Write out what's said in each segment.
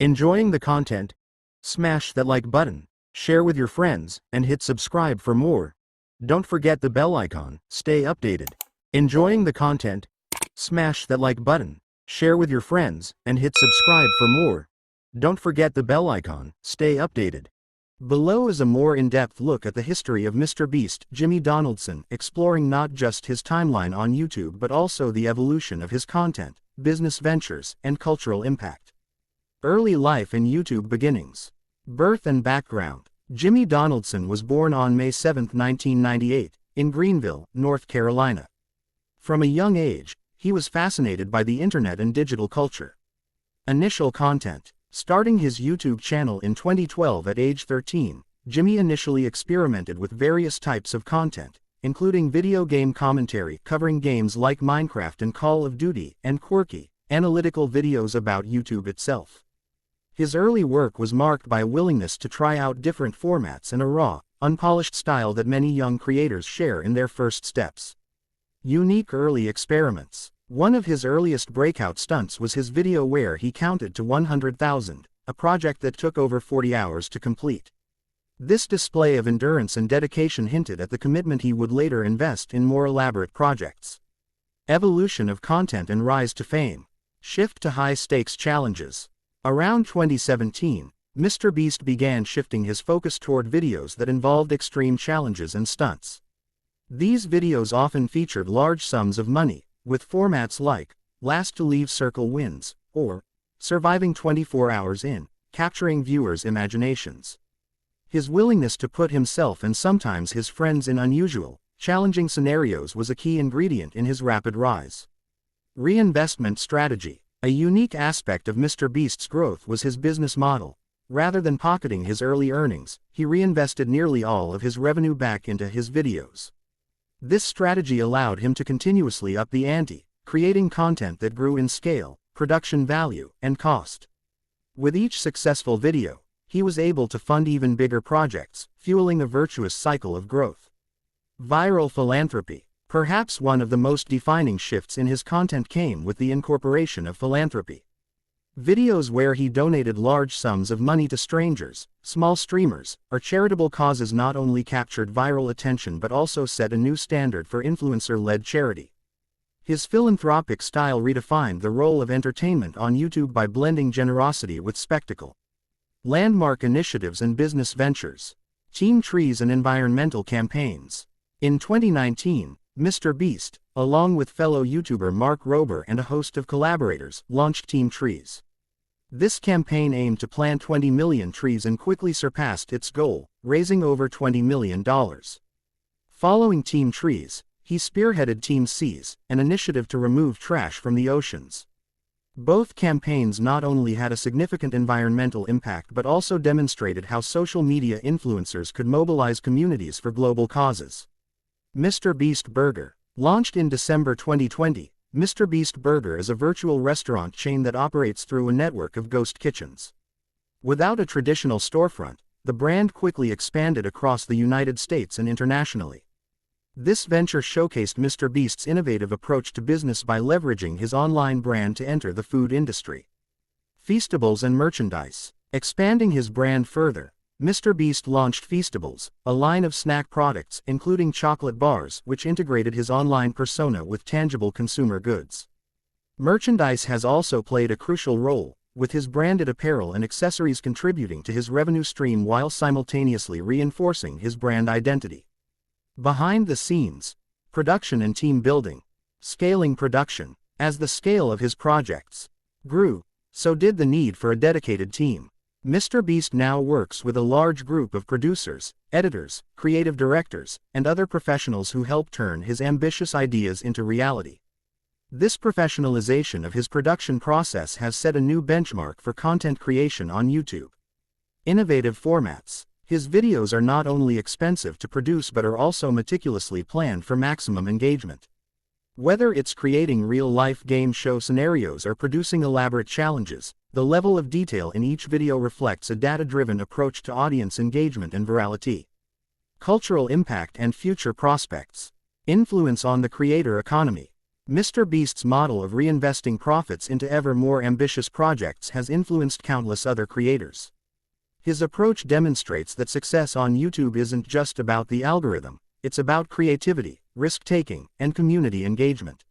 Enjoying the content? Smash that like button, share with your friends, and hit subscribe for more. Don't forget the bell icon, stay updated. Enjoying the content? Smash that like button, share with your friends, and hit subscribe for more. Don't forget the bell icon, stay updated. Below is a more in-depth look at the history of MrBeast Jimmy Donaldson, exploring not just his timeline on YouTube but also the evolution of his content, business ventures, and cultural impact. Early life and YouTube beginnings. Birth and background. Jimmy Donaldson was born on May 7, 1998, in Greenville, North Carolina. From a young age, he was fascinated by the internet and digital culture. Initial content. Starting his YouTube channel in 2012 at age 13, Jimmy initially experimented with various types of content, including video game commentary covering games like Minecraft and Call of Duty, and quirky, analytical videos about YouTube itself. His early work was marked by a willingness to try out different formats and a raw, unpolished style that many young creators share in their first steps. Unique early experiments. One of his earliest breakout stunts was his video where he counted to 100,000, a project that took over 40 hours to complete. This display of endurance and dedication hinted at the commitment he would later invest in more elaborate projects. Evolution of content and rise to fame. Shift to high-stakes challenges. Around 2017, MrBeast began shifting his focus toward videos that involved extreme challenges and stunts. These videos often featured large sums of money, with formats like Last to Leave Circle Wins, or Surviving 24 Hours In, capturing viewers' imaginations. His willingness to put himself and sometimes his friends in unusual, challenging scenarios was a key ingredient in his rapid rise. Reinvestment strategy. A unique aspect of MrBeast's growth was his business model. Rather than pocketing his early earnings, he reinvested nearly all of his revenue back into his videos. This strategy allowed him to continuously up the ante, creating content that grew in scale, production value, and cost. With each successful video, he was able to fund even bigger projects, fueling a virtuous cycle of growth. Viral philanthropy. Perhaps one of the most defining shifts in his content came with the incorporation of philanthropy. Videos where he donated large sums of money to strangers, small streamers, or charitable causes not only captured viral attention but also set a new standard for influencer-led charity. His philanthropic style redefined the role of entertainment on YouTube by blending generosity with spectacle. Landmark initiatives and business ventures. Team Trees and environmental campaigns. In 2019, MrBeast, along with fellow YouTuber Mark Rober and a host of collaborators, launched Team Trees. This campaign aimed to plant 20 million trees and quickly surpassed its goal, raising over $20 million. Following Team Trees, he spearheaded Team Seas, an initiative to remove trash from the oceans. Both campaigns not only had a significant environmental impact but also demonstrated how social media influencers could mobilize communities for global causes. MrBeast Burger. Launched in December 2020, MrBeast Burger is a virtual restaurant chain that operates through a network of ghost kitchens. Without a traditional storefront, the brand quickly expanded across the United States and internationally. This venture showcased MrBeast's innovative approach to business by leveraging his online brand to enter the food industry. Feastables and merchandise. Expanding his brand further, MrBeast launched Feastables, a line of snack products including chocolate bars which integrated his online persona with tangible consumer goods. Merchandise has also played a crucial role, with his branded apparel and accessories contributing to his revenue stream while simultaneously reinforcing his brand identity. Behind the scenes. Production and team building. Scaling production. As the scale of his projects grew, so did the need for a dedicated team. MrBeast now works with a large group of producers, editors, creative directors, and other professionals who help turn his ambitious ideas into reality. This professionalization of his production process has set a new benchmark for content creation on YouTube. Innovative formats. His videos are not only expensive to produce but are also meticulously planned for maximum engagement. Whether it's creating real-life game show scenarios or producing elaborate challenges, the level of detail in each video reflects a data-driven approach to audience engagement and virality. Cultural impact and future prospects. Influence on the creator economy. MrBeast's model of reinvesting profits into ever more ambitious projects has influenced countless other creators. His approach demonstrates that success on YouTube isn't just about the algorithm, it's about creativity, risk-taking, and community engagement.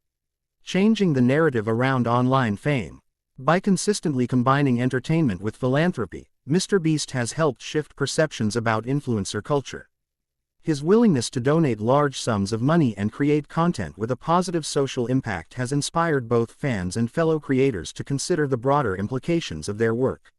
Changing the narrative around online fame. By consistently combining entertainment with philanthropy, MrBeast has helped shift perceptions about influencer culture. His willingness to donate large sums of money and create content with a positive social impact has inspired both fans and fellow creators to consider the broader implications of their work.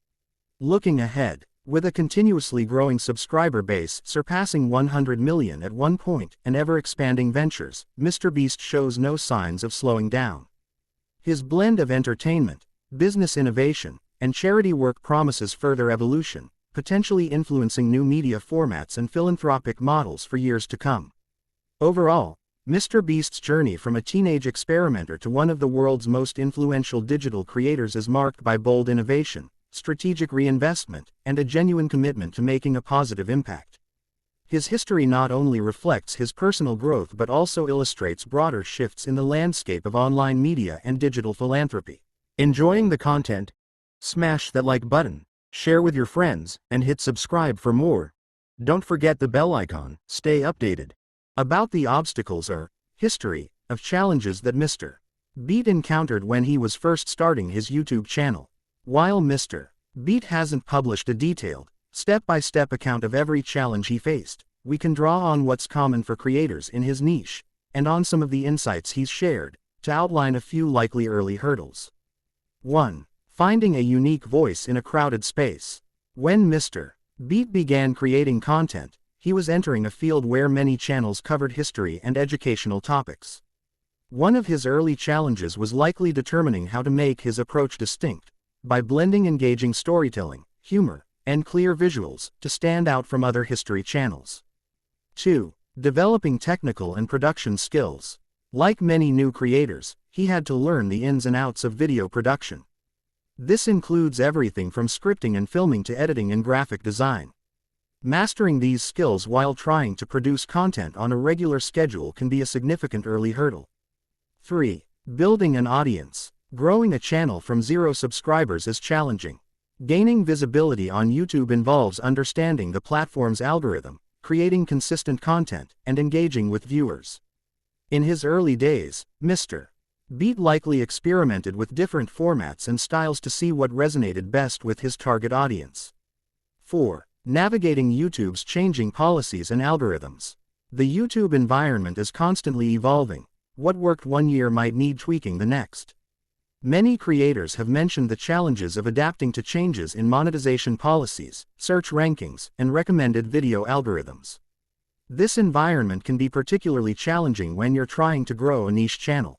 Looking ahead, with a continuously growing subscriber base surpassing 100 million at one point and ever-expanding ventures, MrBeast shows no signs of slowing down. His blend of entertainment, business innovation, and charity work promises further evolution, potentially influencing new media formats and philanthropic models for years to come. Overall, MrBeast's journey from a teenage experimenter to one of the world's most influential digital creators is marked by bold innovation, strategic reinvestment, and a genuine commitment to making a positive impact. His history not only reflects his personal growth but also illustrates broader shifts in the landscape of online media and digital philanthropy. Enjoying the content? Smash that like button, share with your friends, and hit subscribe for more. Don't forget the bell icon. Stay updated about the obstacles or history of challenges that MrBeast encountered when he was first starting his YouTube channel. While MrBeast hasn't published a detailed, step-by-step account of every challenge he faced, we can draw on what's common for creators in his niche, and on some of the insights he's shared, to outline a few likely early hurdles. 1. Finding a unique voice in a crowded space. When MrBeast began creating content, he was entering a field where many channels covered history and educational topics. One of his early challenges was likely determining how to make his approach distinct, by blending engaging storytelling, humor, and clear visuals to stand out from other history channels. 2. Developing technical and production skills. Like many new creators, he had to learn the ins and outs of video production. This includes everything from scripting and filming to editing and graphic design. Mastering these skills while trying to produce content on a regular schedule can be a significant early hurdle. 3. Building an audience. Growing a channel from 0 subscribers is challenging. Gaining visibility on YouTube involves understanding the platform's algorithm, creating consistent content, and engaging with viewers. In his early days, MrBeast likely experimented with different formats and styles to see what resonated best with his target audience. 4. Navigating YouTube's changing policies and algorithms. The YouTube environment is constantly evolving. What worked one year might need tweaking the next. Many creators have mentioned the challenges of adapting to changes in monetization policies, search rankings, and recommended video algorithms. This environment can be particularly challenging when you're trying to grow a niche channel.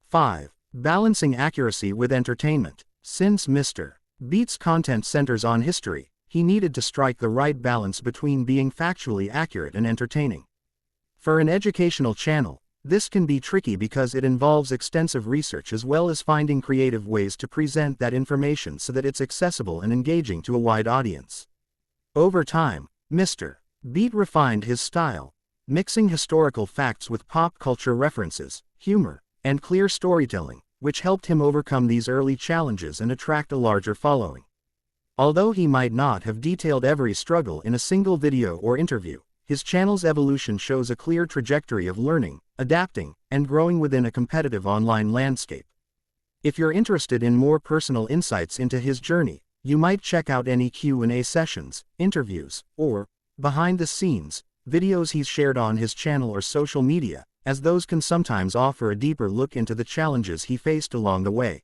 5. Balancing accuracy with entertainment. Since MrBeast's content centers on history, he needed to strike the right balance between being factually accurate and entertaining. For an educational channel, this can be tricky because it involves extensive research as well as finding creative ways to present that information so that it's accessible and engaging to a wide audience. Over time, MrBeast refined his style, mixing historical facts with pop culture references, humor, and clear storytelling, which helped him overcome these early challenges and attract a larger following. Although he might not have detailed every struggle in a single video or interview, his channel's evolution shows a clear trajectory of learning, adapting, and growing within a competitive online landscape. If you're interested in more personal insights into his journey, you might check out any Q&A sessions, interviews, or behind-the-scenes videos he's shared on his channel or social media, as those can sometimes offer a deeper look into the challenges he faced along the way.